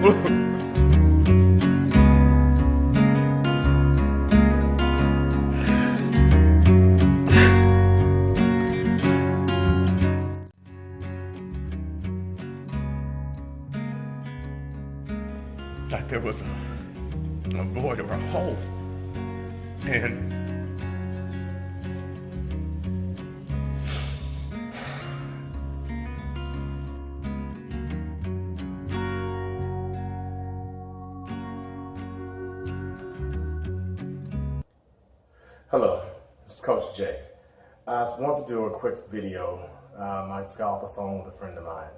Like there was a void or a hole. And hello, this is Coach Jay. I just wanted to do a quick video. I just got off the phone with a friend of mine,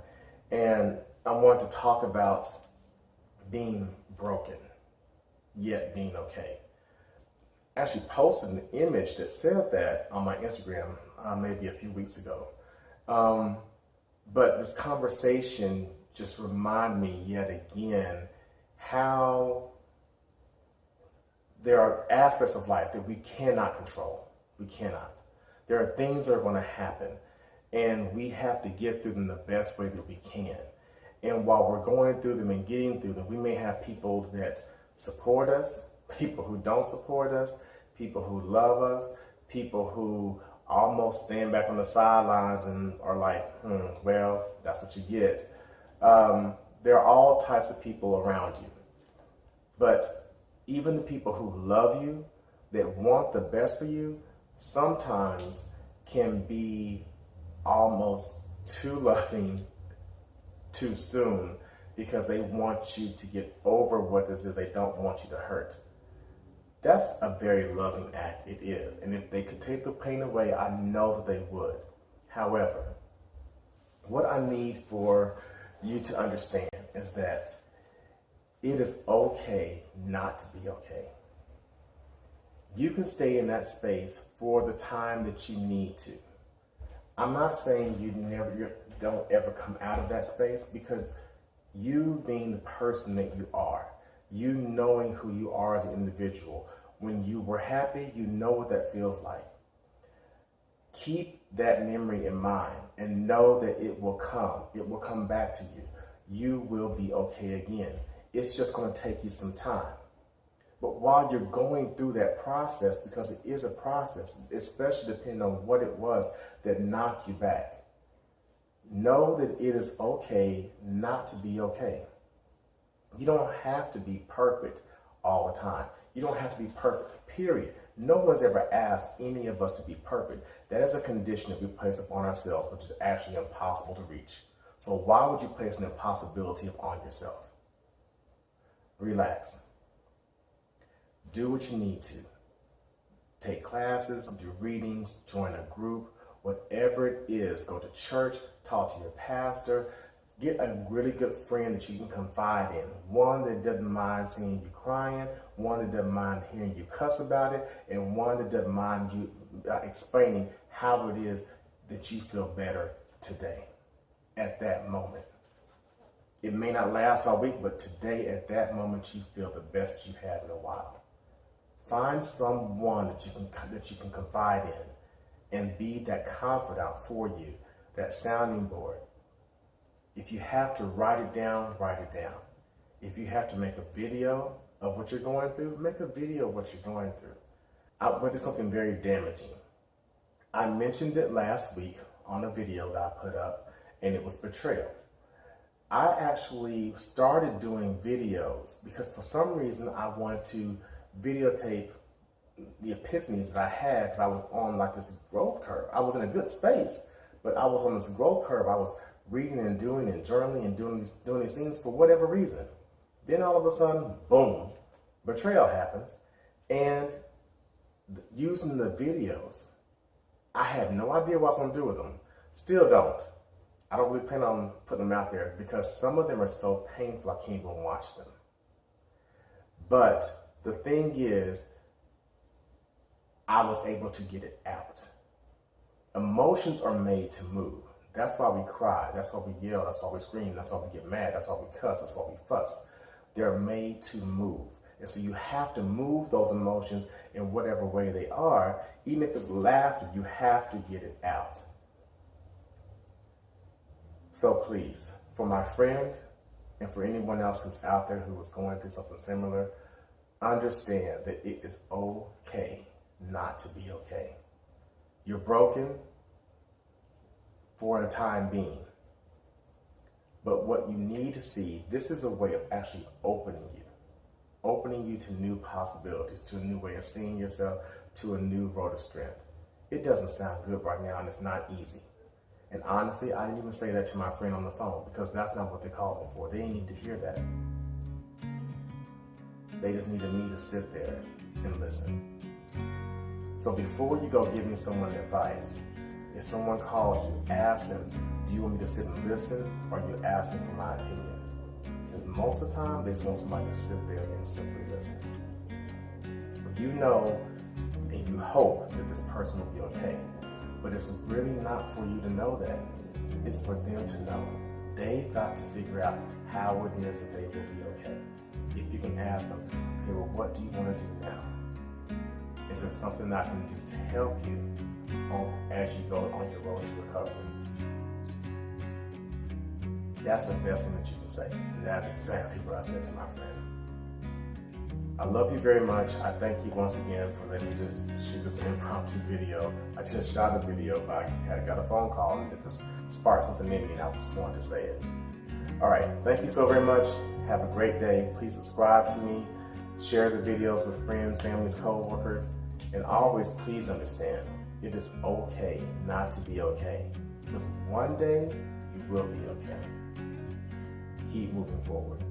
and I wanted to talk about being broken, yet being okay. I actually posted an image that said that on my Instagram maybe a few weeks ago. But this conversation just reminded me yet again how there are aspects of life that we cannot control. We cannot. There are things that are going to happen, and we have to get through them the best way that we can. And while we're going through them and getting through them, we may have people that support us, people who don't support us, people who love us, people who almost stand back on the sidelines and are like, well, that's what you get. There are all types of people around you. But even the people who love you, that want the best for you, sometimes can be almost too loving too soon, because they want you to get over what this is. They don't want you to hurt. That's a very loving act. It is. And if they could take the pain away, I know that they would. However, what I need for you to understand is that it is okay not to be okay. You can stay in that space for the time that you need to. I'm not saying you don't ever come out of that space, because you being the person that you are, you knowing who you are as an individual, when you were happy, you know what that feels like. Keep that memory in mind and know that it will come. It will come back to you. You will be okay again. It's just going to take you some time. But while you're going through that process, because it is a process, especially depending on what it was that knocked you back, know that it is okay not to be okay. You don't have to be perfect all the time. You don't have to be perfect, period. No one's ever asked any of us to be perfect. That is a condition that we place upon ourselves, which is actually impossible to reach. So why would you place an impossibility upon yourself? Relax. Do what you need to. Take classes, do readings, join a group, whatever it is. Go to church, talk to your pastor, get a really good friend that you can confide in. One that doesn't mind seeing you crying, one that doesn't mind hearing you cuss about it, and one that doesn't mind you explaining how it is that you feel better today, at that moment. It may not last all week, but today, at that moment, you feel the best you have in a while. Find someone that you can confide in and be that confidant for you, that sounding board. If you have to write it down, write it down. If you have to make a video of what you're going through, make a video of what you're going through. I went through something very damaging. I mentioned it last week on a video that I put up, and it was betrayal. I actually started doing videos because for some reason I wanted to videotape the epiphanies that I had, because I was on like this growth curve. I was in a good space, but I was on this growth curve. I was reading and doing and journaling and doing these things for whatever reason. Then all of a sudden, boom, betrayal happens. And using the videos, I had no idea what I was going to do with them. Still don't. I don't really plan on putting them out there because some of them are so painful I can't even watch them. But the thing is, I was able to get it out. Emotions are made to move. That's why we cry. That's why we yell. That's why we scream. That's why we get mad. That's why we cuss. That's why we fuss. They're made to move. And so you have to move those emotions in whatever way they are. Even if it's laughter, you have to get it out. So please, for my friend And for anyone else who's out there who is going through something similar, understand that it is okay not to be okay. You're broken for a time being. But what you need to see, this is a way of actually opening you to new possibilities, to a new way of seeing yourself, to a new road of strength. It doesn't sound good right now, and it's not easy. And honestly, I didn't even say that to my friend on the phone, because that's not what they called me for. They didn't need to hear that. They just needed me to sit there and listen. So before you go giving someone advice, if someone calls you, ask them, do you want me to sit and listen, or are you asking for my opinion? Because most of the time, they just want somebody to sit there and simply listen. You know and you hope that this person will be okay, but it's really not for you to know that. It's for them to know. They've got to figure out how it is that they will be okay. If you can ask them, okay, well, what do you want to do now? Is there something I can do to help you as you go on your road to recovery? That's the best thing that you can say. And that's exactly what I said to my friend. I love you very much. I thank you once again for letting me just shoot this impromptu video. I just shot a video, but I got a phone call and it just sparked something in me, and I just wanted to say it. All right, thank you so very much. Have a great day. Please subscribe to me. Share the videos with friends, families, co-workers, and always please understand, it is okay not to be okay, because one day you will be okay. Keep moving forward.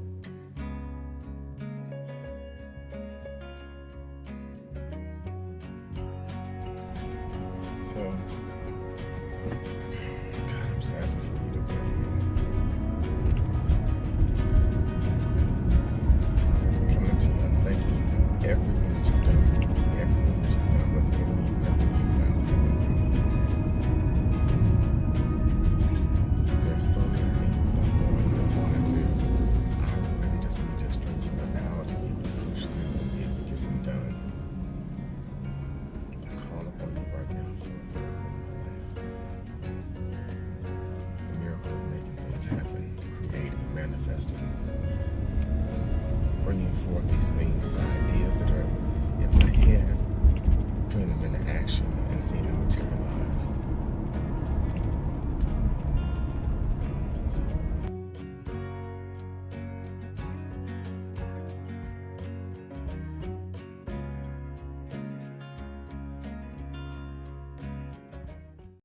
So, God, I'm just asking for you to bless me. I'm coming to you and thank you for everything that you've done, everything that you've done with me, everything you've done to me. There's so many things that I want to do. I really just need your strength right now to be able to push through and be able to get them done. I call upon you right now for the miracle of making things happen, creating, manifesting, bringing forth these things, these ideas that are